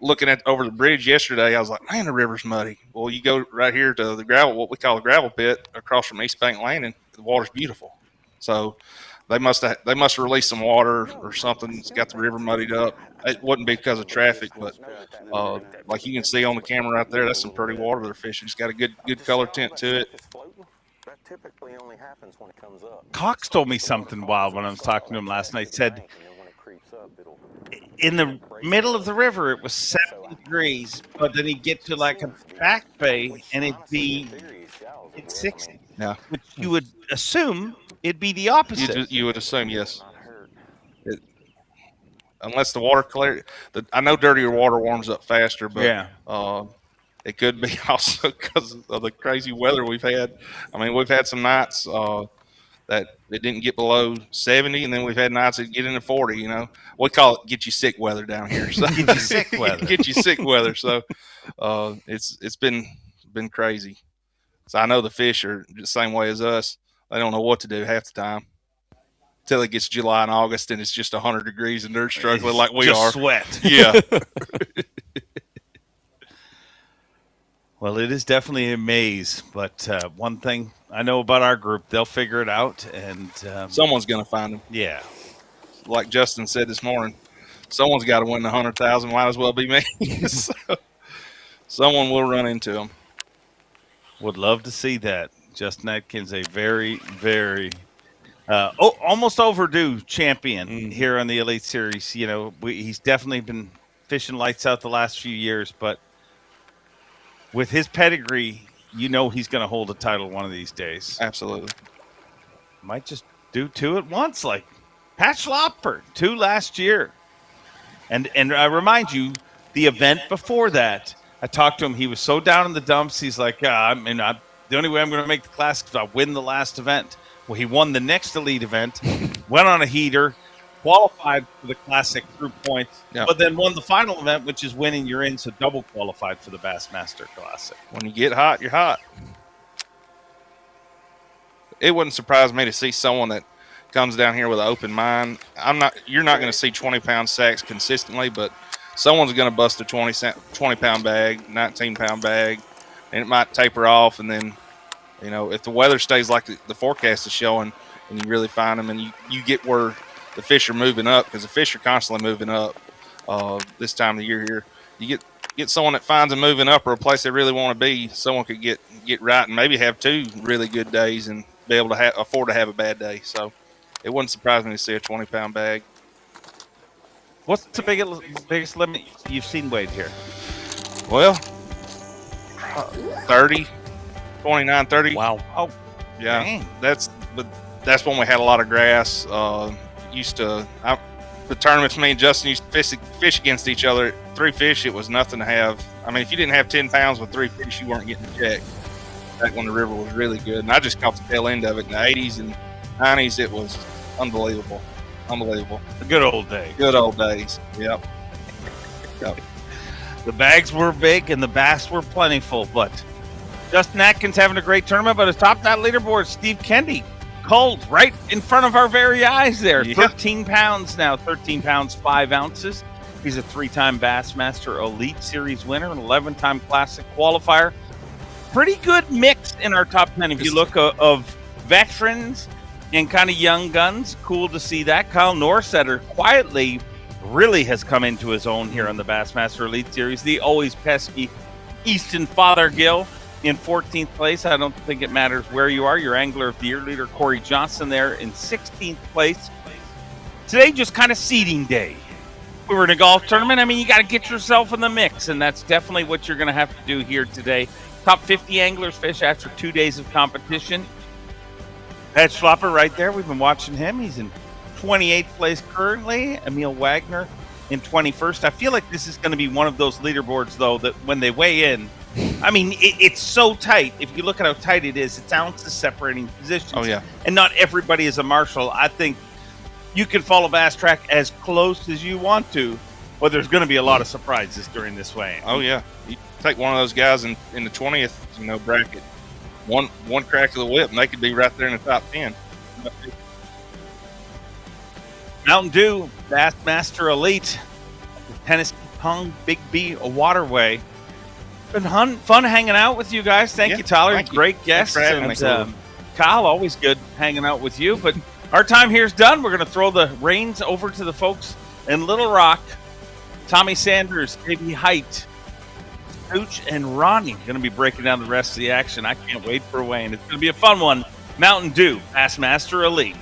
looking at over the bridge yesterday, I was like, man, the river's muddy. Well, you go right here to the gravel, what we call the gravel pit, across from East Bank Landing. The water's beautiful. So they must have released some water or something that's got the river muddied up. It wouldn't be because of traffic, but like you can see on the camera right there, that's some pretty water they're fishing. It's got a good color tint to it.
That typically only happens when it comes up.
Cox told me something wild when I was talking to him last night. Said in the middle of the river it was 70 degrees, but then he'd get to like a back bay and it's 60.
Yeah,
which you would assume it'd be the opposite.
You would assume, yes. Unless the water clear, I know dirtier water warms up faster, but
yeah.
It could be also because of the crazy weather we've had. I mean, we've had some nights that it didn't get below 70, and then we've had nights that get into 40. We call it "get you sick" weather down here. So
get you sick weather.
Get you sick weather. So it's been crazy. So I know the fish are the same way as us. They don't know what to do half the time till it gets July and August, and it's just 100 degrees, and they're struggling like we
just
are.
Sweat.
Yeah.
Well, it is definitely a maze, but one thing I know about our group, they'll figure it out, and
someone's going to find them.
Yeah.
like Justin said this morning, someone's got to win the 100,000. Might as well be me. So, someone will run into him.
Would love to see that. Justin Atkins, a very, very almost overdue champion here on the Elite Series. You know, he's definitely been fishing lights out the last few years, but with his pedigree, you know he's going to hold a title one of these days.
Absolutely.
Might just do 2 at once, like Pat Schlapper, 2 last year. And I remind you, the event before that, I talked to him. He was so down in the dumps. He's like, the only way I'm going to make the Classic is I'll win the last event. Well, he won the next Elite event, went on a heater, qualified for the Classic through points, but then won the final event, which is winning your in, so double qualified for the Bassmaster Classic.
When you get hot, you're hot. It wouldn't surprise me to see someone that comes down here with an open mind. You're not going to see 20-pound sacks consistently, but someone's going to bust a 20-pound bag, 19-pound bag, and it might taper off. And then, you know, if the weather stays like the forecast is showing, and you really find them, and you get where the fish are moving up, because the fish are constantly moving up this time of the year here. You get someone that finds them moving up or a place they really want to be, someone could get right and maybe have 2 really good days and be able to afford to have a bad day. So it wouldn't surprise me to see a 20-pound bag.
What's the biggest limit you've seen weighed here?
Well, 30, 29, 30.
Wow. Oh,
yeah.
dang.
That's when we had a lot of grass. The tournaments me and Justin used to fish against each other. 3 fish, it was nothing to have. I mean, if you didn't have 10 pounds with 3 fish, you weren't getting a check. Back when the river was really good. And I just caught the tail end of it in the 80s and 90s. It was unbelievable. Unbelievable.
The good old days.
Good old days. Yep.
The bags were big and the bass were plentiful, but Justin Atkins having a great tournament, but atop that leaderboard, Steve Kendi, culled right in front of our very eyes there.
Yeah.
13 pounds now, 13 pounds, 5 ounces. He's a 3-time Bassmaster Elite Series winner, an 11-time Classic qualifier. Pretty good mix in our top 10. If you look of veterans and kind of young guns, cool to see that. Kyle Norsetter quietly really has come into his own here on the Bassmaster Elite Series. The always pesky Easton Fothergill in 14th place. I don't think it matters where you are. Your Angler of the Year leader, Corey Johnston, there in 16th place. Today, just kind of seeding day. We were in a golf tournament. I mean, you got to get yourself in the mix, and that's definitely what you're going to have to do here today. Top 50 anglers fish after 2 days of competition. Pat Schlapper right there. We've been watching him. He's in 28th place currently. Emil Wagner in 21st. I feel like this is going to be one of those leaderboards, though, that when they weigh in, I mean, it's so tight. If you look at how tight it is, it's ounces separating positions.
Oh, yeah.
And not everybody is a marshal. I think you can follow Bass Track as close as you want to, but there's going to be a lot of surprises during this weigh-in.
Oh, yeah. You take one of those guys in the 20th, bracket, one crack of the whip, and they could be right there in the top 10.
Mountain Dew, Bassmaster Elite, Cast-Tombigbee Waterway. Been fun hanging out with you guys. Thank you, Tyler.
Thank you.
Great guest.
Thanks for having
And
me.
Kyle, always good hanging out with you. But our time here is done. We're going to throw the reins over to the folks in Little Rock. Tommy Sanders, Davey Height, Pooch, and Ronnie going to be breaking down the rest of the action. I can't wait for a weigh-in. It's going to be a fun one. Mountain Dew, Bassmaster Elite.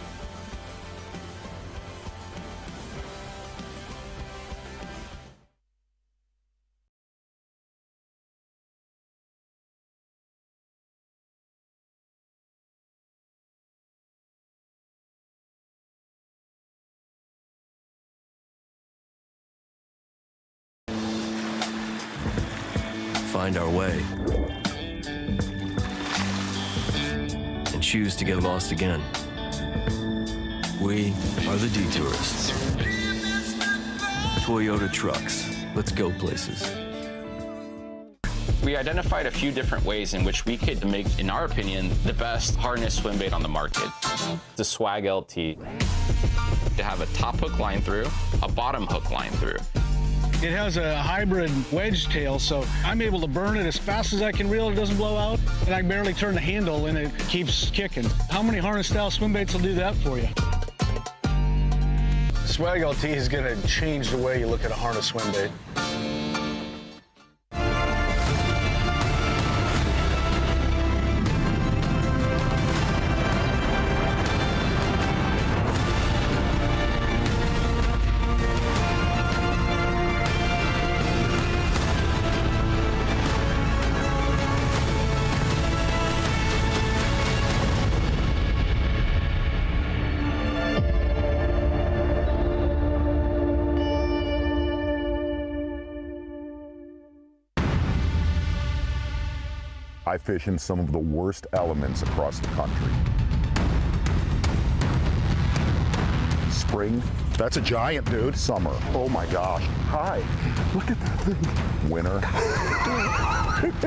Find our way and choose to get lost again. We are the Detourists. Toyota trucks. Let's go places.
We identified a few different ways in which we could make, in our opinion, the best harness swim bait on the market. The Swag LT. To have a top hook line through, a bottom hook line through.
It has a hybrid wedge tail, so I'm able to burn it as fast as I can reel. It doesn't blow out, and I barely turn the handle, and it keeps kicking. How many harness-style swim baits will do that for you? swag LT is going to change the way you look at a harness swim bait.
I fish in some of the worst elements across the country. Spring, that's a giant, dude. Summer, oh my gosh. Hi, look at that thing. Winter,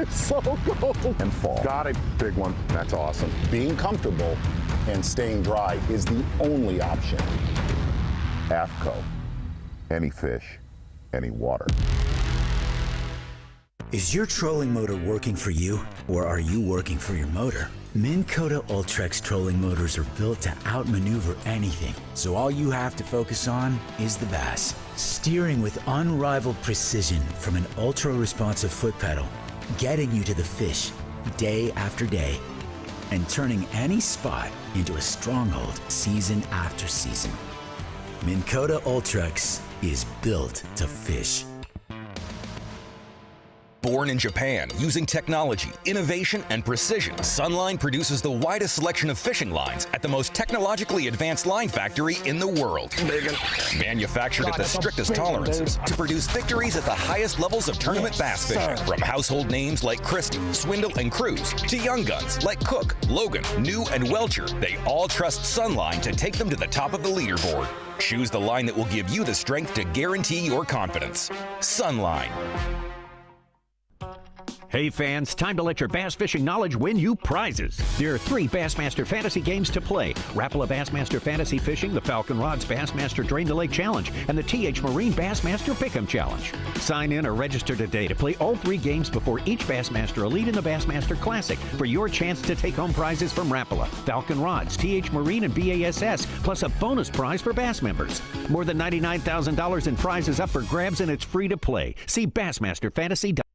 it's so cold. And fall, got a big one, that's awesome. Being comfortable and staying dry is the only option. AFCO, any fish, any water.
Is your trolling motor working for you, or are you working for your motor? Minn Kota Ultrex trolling motors are built to outmaneuver anything, so all you have to focus on is the bass. Steering with unrivaled precision from an ultra-responsive foot pedal, getting you to the fish day after day, and turning any spot into a stronghold season after season. Minn Kota Ultrex is built to fish.
Born in Japan, using technology, innovation, and precision, Sunline produces the widest selection of fishing lines at the most technologically advanced line factory in the world. Manufactured at the strictest tolerances to produce victories at the highest levels of tournament bass fishing. From household names like Christie, Swindle, and Cruz, to young guns like Cook, Logan, New, and Welcher, they all trust Sunline to take them to the top of the leaderboard. Choose the line that will give you the strength to guarantee your confidence. Sunline.
Hey fans, time to let your bass fishing knowledge win you prizes. There are 3 Bassmaster fantasy games to play. Rapala Bassmaster Fantasy Fishing, the Falcon Rods Bassmaster Drain the Lake Challenge, and the TH Marine Bassmaster Pick'em Challenge. Sign in or register today to play all 3 games before each Bassmaster Elite and the Bassmaster Classic for your chance to take home prizes from Rapala, Falcon Rods, TH Marine, and B.A.S.S, plus a bonus prize for Bass members. More than $99,000 in prizes up for grabs, and it's free to play. See Bassmasterfantasy.com.